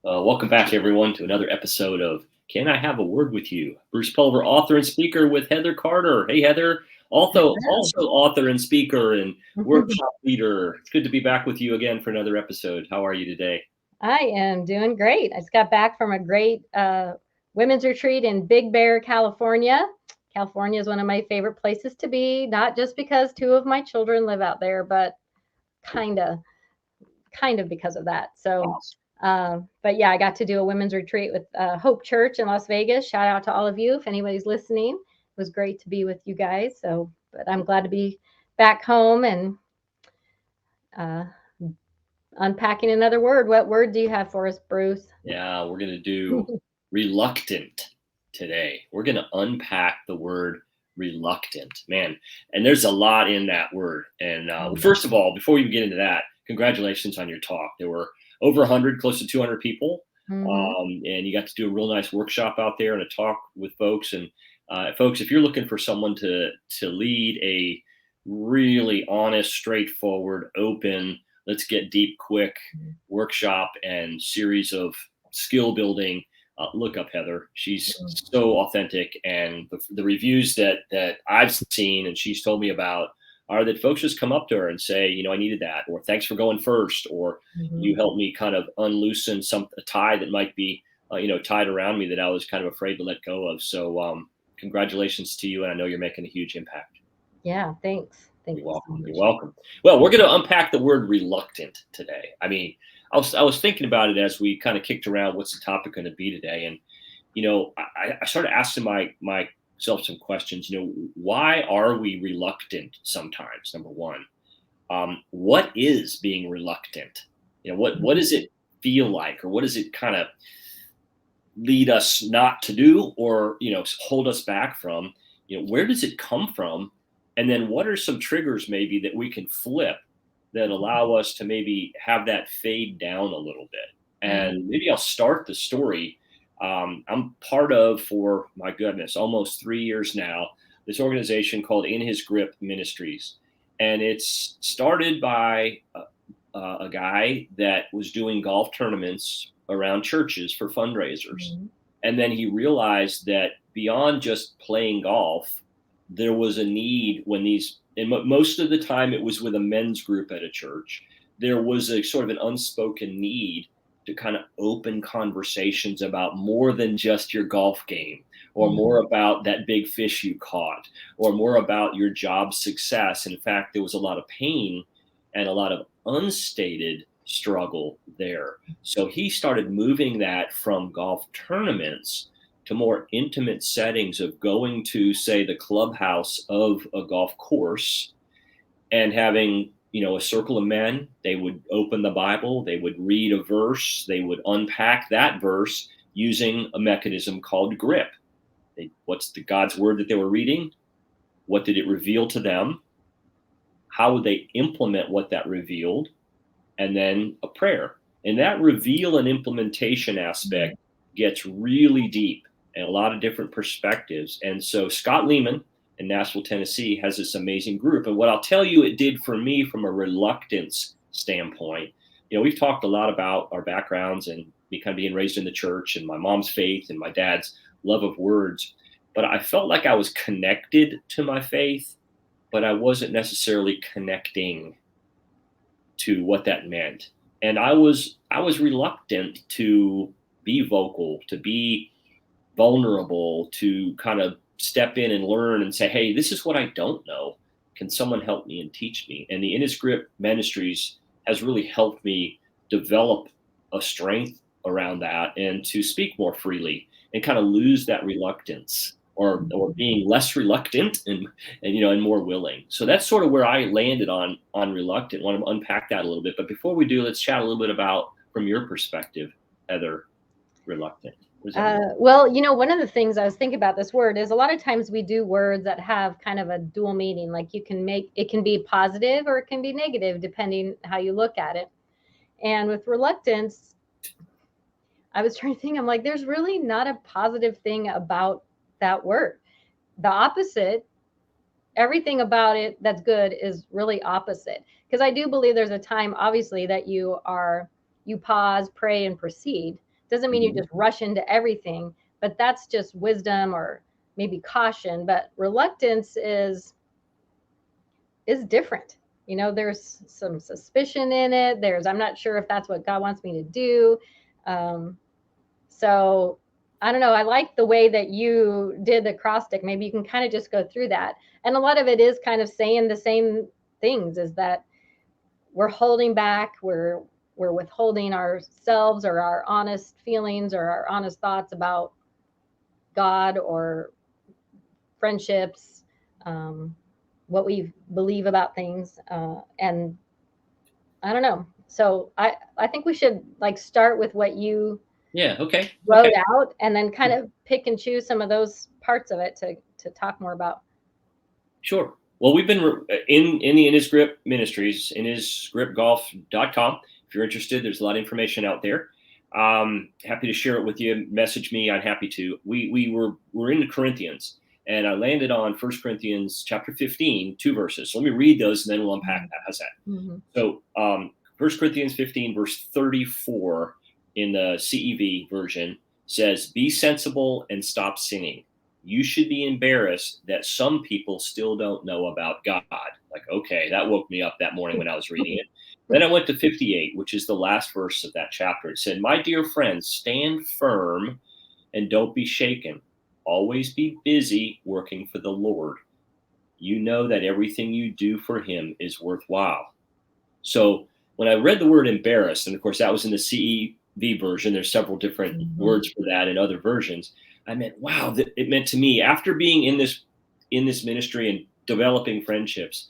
Welcome back, everyone, to another episode of Can I Have a Word with You? Bruce Pulver, author and speaker with Heather Carter. Hey, Heather. Also author and speaker and workshop leader. It's good to be back with you again for another episode. How are you today? I am doing great. I just got back from a great women's retreat in Big Bear, California. California is one of my favorite places to be, not just because two of my children live out there, but kind of because of that. So, but yeah, I got to do a women's retreat with Hope Church in Las Vegas. Shout out to all of you if anybody's listening. It was great to be with you guys. So, but I'm glad to be back home and uh, unpacking another word. What word do you have for us, Bruce? Yeah, we're going to do reluctant today. We're going to unpack the word reluctant, man. And there's a lot in that word. And first of all, before you get into that, congratulations on your talk. There were over 100, close to 200 people. And you got to do a real nice workshop out there and a talk with folks. And folks, if you're looking for someone to lead a really honest, straightforward, open, let's get deep quick workshop and series of skill building, look up Heather. She's so authentic, and the reviews that I've seen and she's told me about are that folks just come up to her and say, you know, I needed that, or thanks for going first, or you helped me kind of unloosen a tie that might be tied around me that I was kind of afraid to let go of. So congratulations to you, and I know you're making a huge impact. Yeah, thanks. You're welcome. You're welcome. Well, we're going to unpack the word reluctant today. I mean, I was thinking about it as we kind of kicked around what's the topic going to be today, and I started asking myself some questions. Why are we reluctant sometimes? Number one, what is being reluctant? What does it feel like, or what does it kind of lead us not to do, or hold us back from? Where does it come from? And then what are some triggers maybe that we can flip that allow us to maybe have that fade down a little bit? And maybe I'll start the story. I'm part of, for my goodness, almost 3 years now, this organization called In His Grip Ministries. And it's started by a guy that was doing golf tournaments around churches for fundraisers. And then he realized that beyond just playing golf, there was a need when and most of the time it was with a men's group at a church. There was a sort of an unspoken need to kind of open conversations about more than just your golf game, or more about that big fish you caught, or more about your job success. In fact, there was a lot of pain and a lot of unstated struggle there. So he started moving that from golf tournaments to more intimate settings of going to, say, the clubhouse of a golf course and having, a circle of men. They would open the Bible, they would read a verse, they would unpack that verse using a mechanism called grip. What's the God's word that they were reading? What did it reveal to them? How would they implement what that revealed? And then a prayer. And that reveal and implementation aspect gets really deep and a lot of different perspectives. And so Scott Lehman in Nashville, Tennessee has this amazing group. And what I'll tell you it did for me from a reluctance standpoint, we've talked a lot about our backgrounds and me kind of being raised in the church and my mom's faith and my dad's love of words. But I felt like I was connected to my faith, but I wasn't necessarily connecting to what that meant. And I was reluctant to be vocal, to be vulnerable, to kind of step in and learn and say, hey, this is what I don't know. Can someone help me and teach me? And the In His Grip Ministries has really helped me develop a strength around that and to speak more freely and kind of lose that reluctance, or being less reluctant and more willing. So that's sort of where I landed on reluctant. I want to unpack that a little bit. But before we do, let's chat a little bit about, from your perspective, Heather, reluctant. Well, one of the things I was thinking about this word is a lot of times we do words that have kind of a dual meaning. Like it can be positive or it can be negative, depending how you look at it. And with reluctance, I was trying to think, I'm like, there's really not a positive thing about that word. The opposite, everything about it that's good is really opposite. Because I do believe there's a time, obviously, that you pause, pray, and proceed. Doesn't mean you just rush into everything, but that's just wisdom or maybe caution. But reluctance is different. There's some suspicion in it. I'm not sure if that's what God wants me to do. So I don't know. I like the way that you did the acrostic. Maybe you can kind of just go through that. And a lot of it is kind of saying the same things, is that we're holding back, we're withholding ourselves or our honest feelings or our honest thoughts about God or friendships, what we believe about things. And I don't know. So I think we should start with what you wrote out, and then kind of pick and choose some of those parts of it to talk more about. Sure. Well, we've been in the His Grip Ministries, inhisgripgolf.com. If you're interested, there's a lot of information out there. Happy to share it with you. Message me. I'm happy to. We're in the Corinthians, and I landed on 1 Corinthians chapter 15, 2 verses. So let me read those, and then we'll unpack that. How's that? Mm-hmm. So 1 Corinthians 15, verse 34 in the CEV version says, "Be sensible and stop sinning. You should be embarrassed that some people still don't know about God." Like, okay, that woke me up that morning when I was reading it. Then I went to 58, which is the last verse of that chapter. It said, "My dear friends, stand firm and don't be shaken. Always be busy working for the Lord. You know that everything you do for him is worthwhile." So when I read the word embarrassed, and of course that was in the CEV version, there's several different words for that in other versions. I meant, wow, it meant to me, after being in this ministry and developing friendships,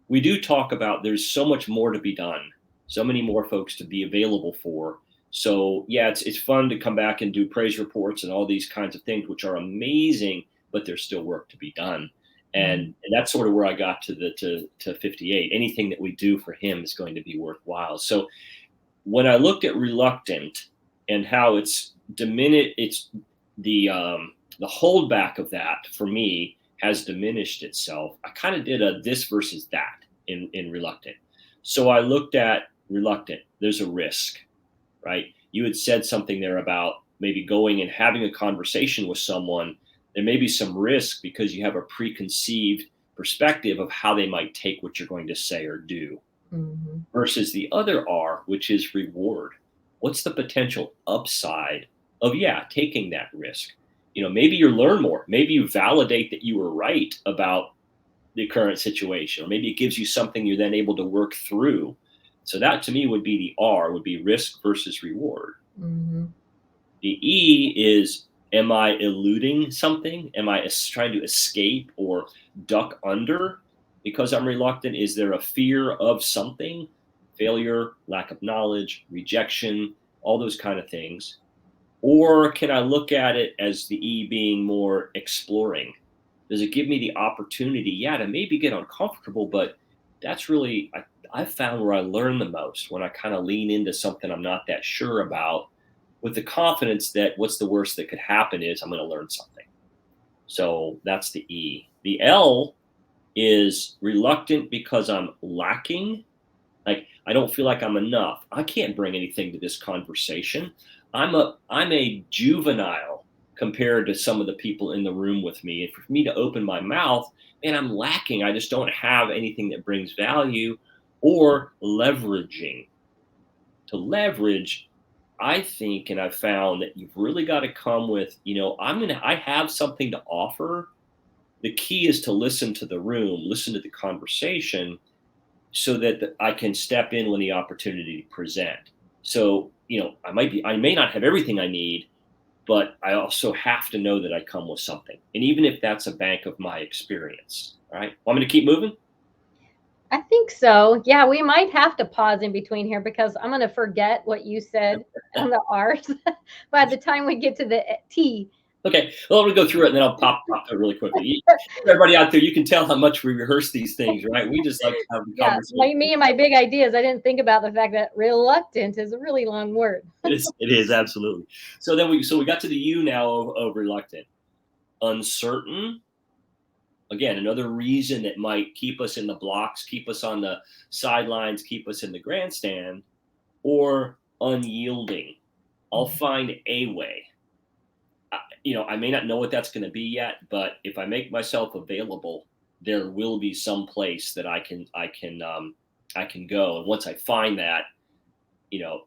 we do talk about there's so much more to be done, so many more folks to be available for. So yeah, it's fun to come back and do praise reports and all these kinds of things, which are amazing, but there's still work to be done. And that's sort of where I got to 58. Anything that we do for him is going to be worthwhile. So when I looked at reluctant and how it's diminished, it's the holdback of that for me has diminished itself. I kind of did a this versus that in reluctant. So I looked at reluctant. There's a risk, right? You had said something there about maybe going and having a conversation with someone. There may be some risk because you have a preconceived perspective of how they might take what you're going to say or do. Mm-hmm. Versus the other R, which is reward. What's the potential upside of taking that risk? Maybe you learn more. Maybe you validate that you were right about the current situation, or maybe it gives you something you're then able to work through. So that to me would be the R, would be risk versus reward. Mm-hmm. The E is, am I eluding something? Am I trying to escape or duck under because I'm reluctant? Is there a fear of something? Failure, lack of knowledge, rejection, all those kind of things. Or can I look at it as the E being more exploring? Does it give me the opportunity, to maybe get uncomfortable, but that's really, I found where I learn the most when I kind of lean into something I'm not that sure about, with the confidence that what's the worst that could happen is I'm going to learn something. So that's the E. The L is reluctant because I'm lacking. Like, I don't feel like I'm enough. I can't bring anything to this conversation. I'm a juvenile compared to some of the people in the room with me. And for me to open my mouth, man, I'm lacking. I just don't have anything that brings value or leveraging. To leverage, I think, and I've found that you've really got to come with, I have something to offer. The key is to listen to the room, listen to the conversation, so that I can step in when the opportunity present. So, I may not have everything I need, but I also have to know that I come with something. And even if that's a bank of my experience. All right. Want me to keep moving? I think so. Yeah, we might have to pause in between here because I'm going to forget what you said on the R's by the time we get to the T. Okay, well, I'm going to go through it and then I'll pop it really quickly. Everybody out there, you can tell how much we rehearse these things, right? We just like to have the conversation. Me and my big ideas, I didn't think about the fact that reluctant is a really long word. It is absolutely. So then we got to the U now of reluctant. Uncertain. Again, another reason that might keep us in the blocks, keep us on the sidelines, keep us in the grandstand. Or unyielding. I'll find a way. I may not know what that's going to be yet, but if I make myself available, there will be some place that I can go. And once I find that,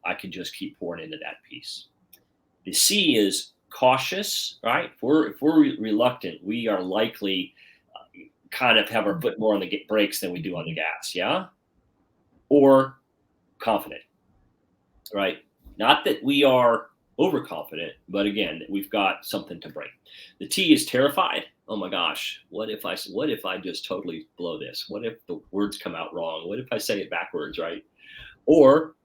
I can just keep pouring into that piece. The C is cautious, right? If we're reluctant, we are likely kind of have our foot more on the brakes than we do on the gas, yeah? Or confident, right? Not that we are overconfident, but again, that we've got something to bring. The T is terrified. Oh my gosh, what if I just totally blow this? What if the words come out wrong? What if I say it backwards, right? Or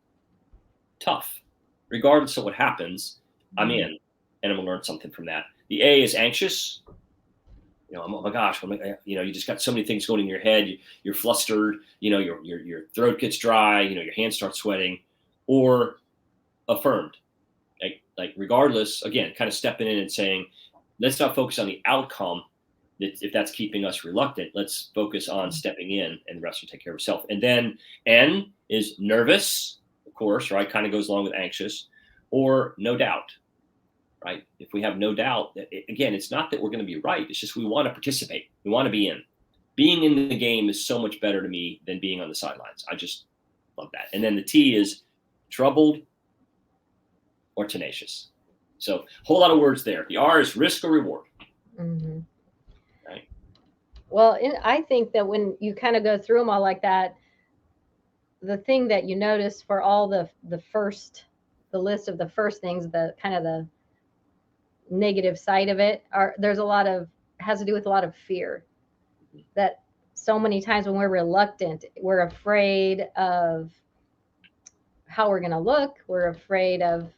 tough. Regardless of what happens, I'm in, and I'm gonna learn something from that. The A is anxious. Oh my gosh, you just got so many things going in your head. You're flustered. Your throat gets dry. Your hands start sweating. Or affirmed, like regardless, again, kind of stepping in and saying, let's not focus on the outcome. If that's keeping us reluctant, let's focus on stepping in, and the rest will take care of itself. And then N is nervous, of course, right? Kind of goes along with anxious, or no doubt, right? If we have no doubt, again, it's not that we're going to be right. It's just we want to participate. We want to be in. Being in the game is so much better to me than being on the sidelines. I just love that. And then the T is troubled or tenacious. So a whole lot of words there. The R is risk or reward. Mm-hmm. Right. Well, I think that when you kind of go through them all like that, the thing that you notice for all the list of the first things, the kind of the negative side of it, has to do with a lot of fear. That so many times when we're reluctant, we're afraid of how we're going to look. We're afraid of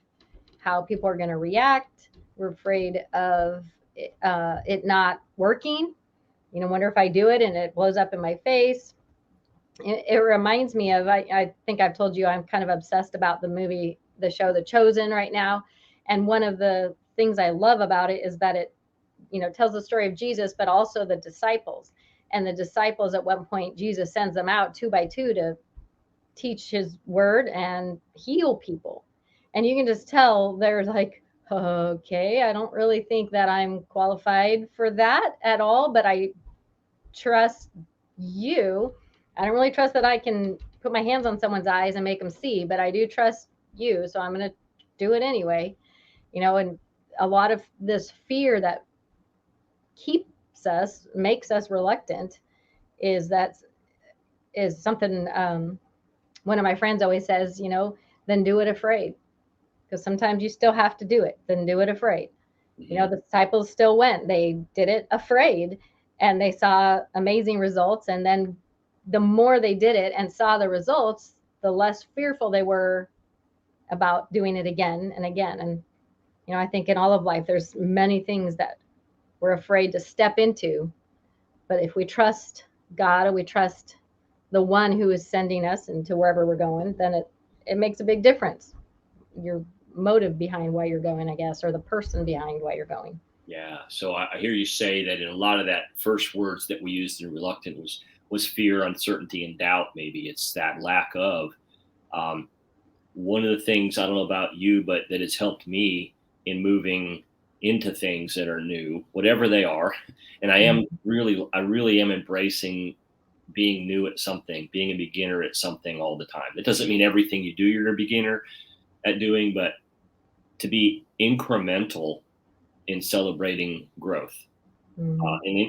how people are going to react. We're afraid of it not working. Wonder if I do it and it blows up in my face. It reminds me of, I think I've told you, I'm kind of obsessed about the show The Chosen right now. And one of the things I love about it is that it, tells the story of Jesus, but also the disciples. And the disciples, at one point, Jesus sends them out 2 by 2 to teach his word and heal people. And you can just tell they're like, okay, I don't really think that I'm qualified for that at all, but I trust you. I don't really trust that I can put my hands on someone's eyes and make them see, but I do trust you. So I'm going to do it anyway. And a lot of this fear that makes us reluctant is something, one of my friends always says, then do it afraid. Because sometimes you still have to do it. Then do it afraid. Mm-hmm. The disciples still went. They did it afraid, and they saw amazing results. And then the more they did it and saw the results, the less fearful they were about doing it again and again. And, I think in all of life, there's many things that we're afraid to step into. But if we trust God, or we trust the one who is sending us into wherever we're going, then it makes a big difference. Your motive behind why you're going, I guess, or the person behind why you're going. Yeah. So I hear you say that in a lot of that first words that we used in reluctant was fear, uncertainty, and doubt. Maybe it's that lack of. One of the things, I don't know about you, but that has helped me in moving into things that are new, whatever they are. And I really am embracing being new at something, being a beginner at something all the time. It doesn't mean everything you do you're a beginner at doing, but to be incremental in celebrating growth. And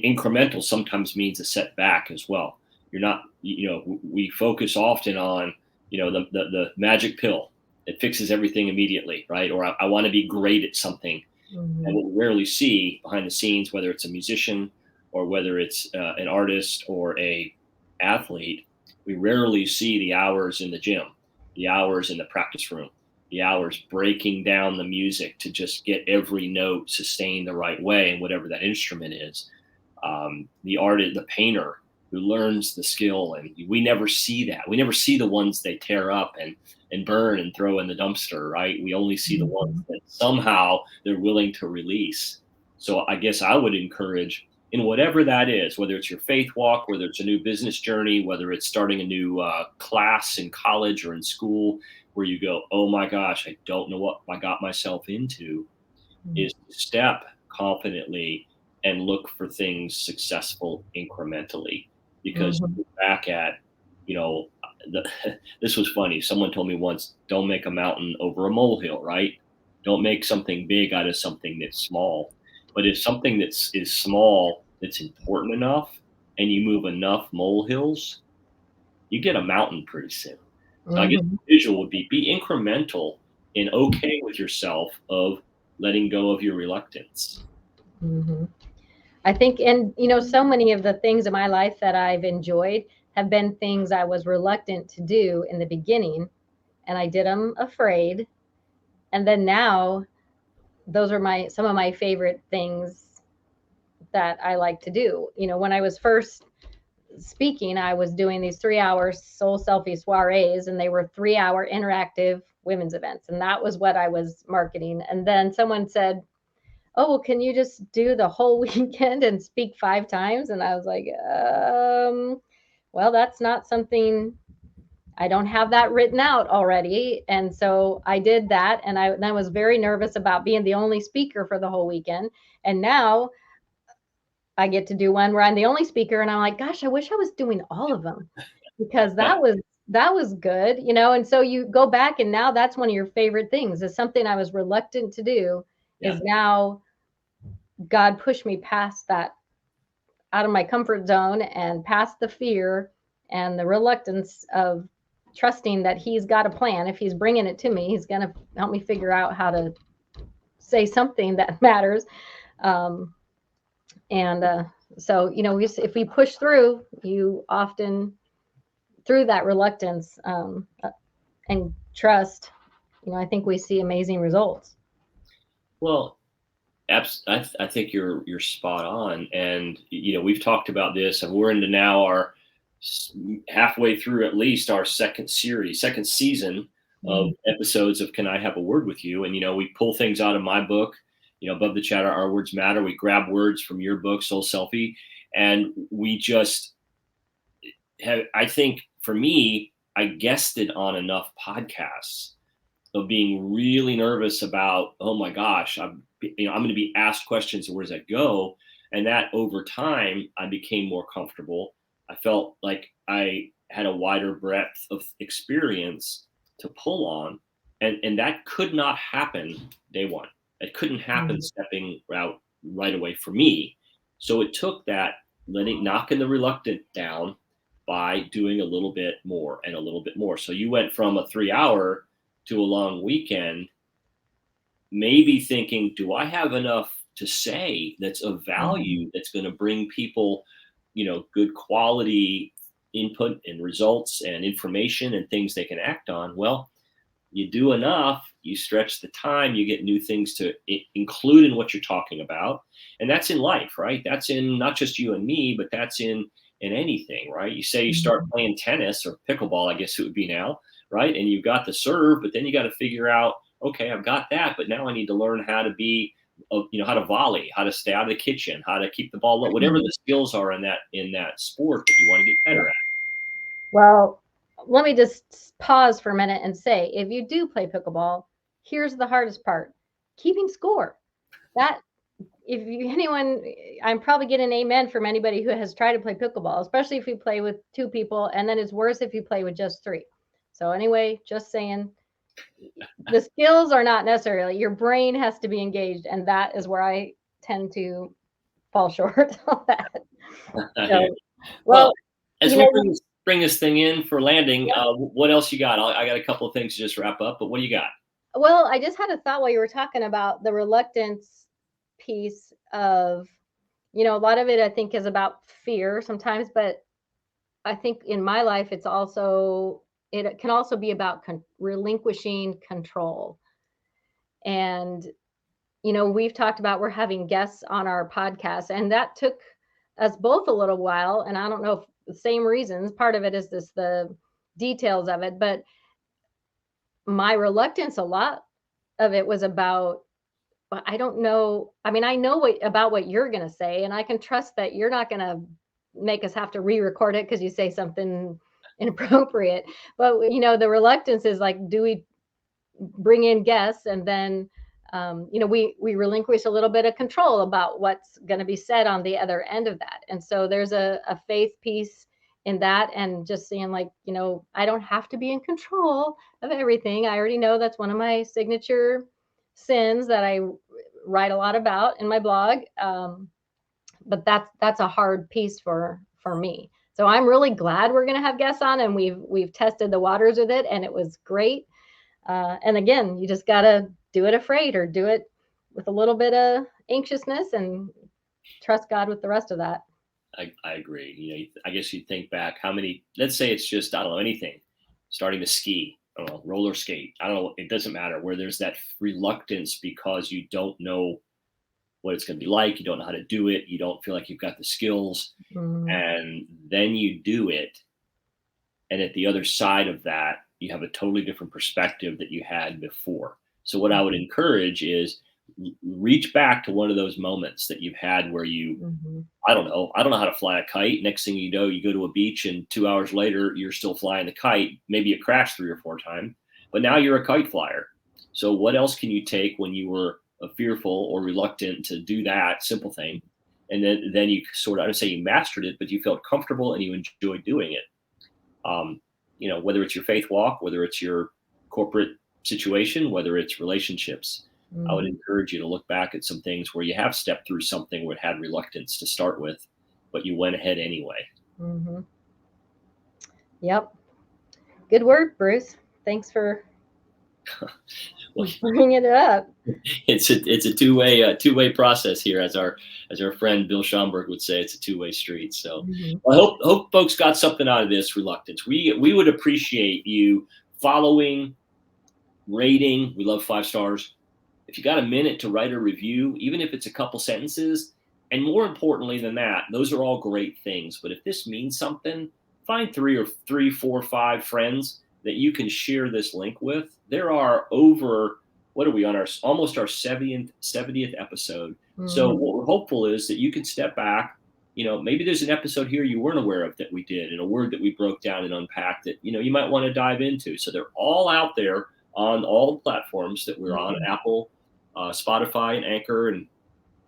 incremental sometimes means a setback as well. You're not, we focus often on, the magic pill that fixes everything immediately, right? Or I want to be great at something. Mm-hmm. And what we rarely see behind the scenes, whether it's a musician or whether it's an artist or a athlete, we rarely see the hours in the gym, the hours in the practice room, the hours breaking down the music to just get every note sustained the right way, and whatever that instrument is. The artist, the painter who learns the skill, and we never see that. We never see the ones they tear up and burn and throw in the dumpster, right? We only see the ones that somehow they're willing to release. So I guess I would encourage, in whatever that is, whether it's your faith walk, whether it's a new business journey, whether it's starting a new class in college or in school, where you go, oh my gosh, I don't know what I got myself into, Mhm. is to step confidently and look for things successful incrementally. Because Mhm. you look back at, you know, the, this was funny. Someone told me once, don't make a mountain over a molehill, right? Don't make something big out of something that's small. But if something is small that's important enough and you move enough molehills, you get a mountain pretty soon. So I guess Mhm. the visual would be incremental and okay with yourself of letting go of your reluctance. Mhm. I think, and so many of the things in my life that I've enjoyed have been things I was reluctant to do in the beginning, and I did them afraid. And then now, those are some of my favorite things that I like to do. When I was first speaking, I was doing these 3-hour Soul-Selfie soirees, and they were 3-hour interactive women's events. And that was what I was marketing. And then someone said, oh, well, can you just do the whole weekend and speak 5 times? And I was like, well, that's not something, I don't have that written out already. And so I did that. And I was very nervous about being the only speaker for the whole weekend. And now I get to do one where I'm the only speaker. And I'm like, gosh, I wish I was doing all of them, because that was good. And so you go back, and now that's one of your favorite things, is something I was reluctant to do, Yeah. is now God pushed me past that, out of my comfort zone, and past the fear and the reluctance of trusting that He's got a plan. If He's bringing it to me, He's going to help me figure out how to say something that matters. Um, and so, if we push through, you often, through that reluctance, and trust, I think we see amazing results. Well, I think you're spot on, and we've talked about this, and we're into now our halfway through at least our second season of Mhm. episodes of Can I Have a Word with You? And we pull things out of my book, Above the Chatter, Our Words Matter. We grab words from your book, Soul-Selfie, and we just have. I think for me, I guested on enough podcasts of being really nervous about, oh my gosh, I'm going to be asked questions, and where does that go? And that over time, I became more comfortable. I felt like I had a wider breadth of experience to pull on, and that could not happen day one. It couldn't happen Mhm. stepping out right away for me. So it took that knocking the reluctant down by doing a little bit more and a little bit more. So you went from a 3 hour to a long weekend, maybe thinking, do I have enough to say that's of Mhm. value, that's going to bring people, good quality input and results and information and things they can act on? Well, you do enough, you stretch the time, you get new things to include in what you're talking about. And that's in life, right? That's in not just you and me, but that's in anything, right? You say you start Mhm. playing tennis or pickleball, I guess it would be now, right? And you've got the serve, but then you got to figure out, okay, I've got that, but now I need to learn how to be, how to volley, how to stay out of the kitchen, how to keep the ball low, whatever the skills are in that sport that you want to get Yeah. better at. Well, let me just pause for a minute and say, if you do play pickleball, here's the hardest part: keeping score. That, if you, anyone, I'm probably getting an amen from anybody who has tried to play pickleball, especially if you play with 2 people, and then it's worse if you play with just 3. So anyway, just saying, the skills are not necessarily, your brain has to be engaged, and that is where I tend to fall short on that. So, Well, well, as you we know, bring this thing in for landing, yeah. what else you got? I got a couple of things to just wrap up, but what do you got? Well, I just had a thought while you were talking about the reluctance piece of, a lot of it I think is about fear sometimes, but I think in my life it can also be about relinquishing control. And we've talked about, we're having guests on our podcast, and that took us both a little while, and I don't know if the same reasons. Part of it is the details of it, but my reluctance, a lot of it was about, but I don't know. I mean, I know what you're going to say, and I can trust that you're not going to make us have to re-record it because you say something inappropriate. But the reluctance is like, do we bring in guests, and then we relinquish a little bit of control about what's going to be said on the other end of that. And so there's a faith piece in that, and just seeing like, I don't have to be in control of everything. I already know that's one of my signature sins that I write a lot about in my blog. But that's a hard piece for me. So I'm really glad we're going to have guests on, and we've tested the waters with it, and it was great. And again, you just got to do it afraid, or do it with a little bit of anxiousness, and trust God with the rest of that. I agree. I guess you think back how many, let's say it's just, I don't know, anything, starting to ski, I don't know, roller skate. I don't know. It doesn't matter, where there's that reluctance because you don't know what it's going to be like. You don't know how to do it. You don't feel like you've got the skills. And then you do it. And at the other side of that, you have a totally different perspective that you had before. So what I would encourage is reach back to one of those moments that you've had where you, I don't know how to fly a kite. Next thing you know, you go to a beach, and 2 hours later, you're still flying the kite. Maybe it crashed 3 or 4 times, but now you're a kite flyer. So what else can you take when you were fearful or reluctant to do that simple thing? And then you sort of, I don't say you mastered it, but you felt comfortable and you enjoyed doing it. Whether it's your faith walk, whether it's your corporate situation, whether it's relationships, I would encourage you to look back at some things where you have stepped through something where it had reluctance to start with, but you went ahead anyway. Yep. Good word, Bruce. Thanks for bringing it up. It's a two-way process here, as our friend Bill Schomburg would say. It's a two-way street. So I hope folks got something out of this reluctance. We would appreciate you following, rating. We love 5 stars. If you got a minute to write a review, even if it's a couple sentences, and more importantly than that, those are all great things. But if this means something, find 3, 4, 5 friends that you can share this link with. There are over, what are we on, almost our 70th episode. So what we're hopeful is that you can step back. Maybe there's an episode here you weren't aware of that we did, and a word that we broke down and unpacked that you might want to dive into. So they're all out there on all the platforms that we're on: Apple, Spotify, and Anchor, and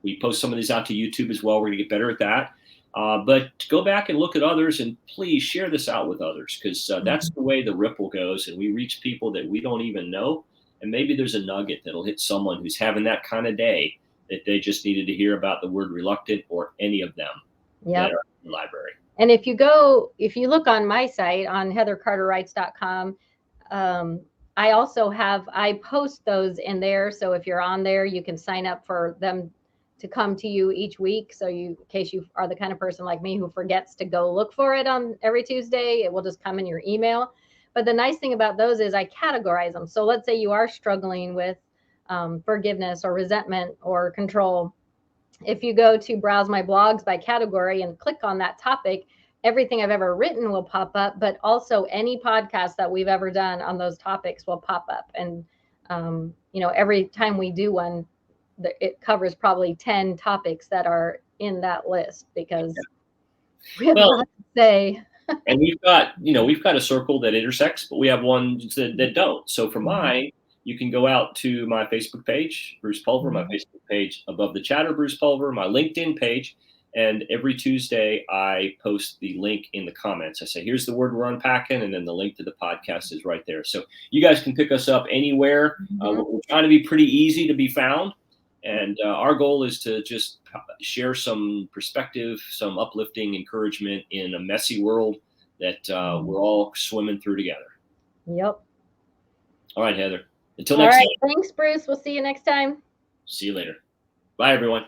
we post some of these out to YouTube as well. We're going to get better at that. But go back and look at others, and please share this out with others, because that's the way the ripple goes, and we reach people that we don't even know. And maybe there's a nugget that'll hit someone who's having that kind of day that they just needed to hear about the word reluctant, or any of them that are in the library. And if you look on my site on heathercarterwrites.com, I post those in there. So if you're on there, you can sign up for them to come to you each week. So in case you are the kind of person like me who forgets to go look for it on every Tuesday, it will just come in your email. But the nice thing about those is I categorize them. So let's say you are struggling with forgiveness or resentment or control. If you go to browse my blogs by category and click on that topic, everything I've ever written will pop up, but also any podcast that we've ever done on those topics will pop up. And, every time we do one, it covers probably 10 topics that are in that list, because we have a lot to say. And we've got a circle that intersects, but we have ones that don't. So for mine, you can go out to my Facebook page, Bruce Pulver, my Facebook page above the chatter, Bruce Pulver, my LinkedIn page. And every Tuesday, I post the link in the comments. I say, here's the word we're unpacking, and then the link to the podcast is right there. So you guys can pick us up anywhere. We're trying to be pretty easy to be found. And our goal is to just share some perspective, some uplifting encouragement in a messy world that we're all swimming through together. Yep. All right, Heather. Until next time. Thanks, Bruce. We'll see you next time. See you later. Bye, everyone.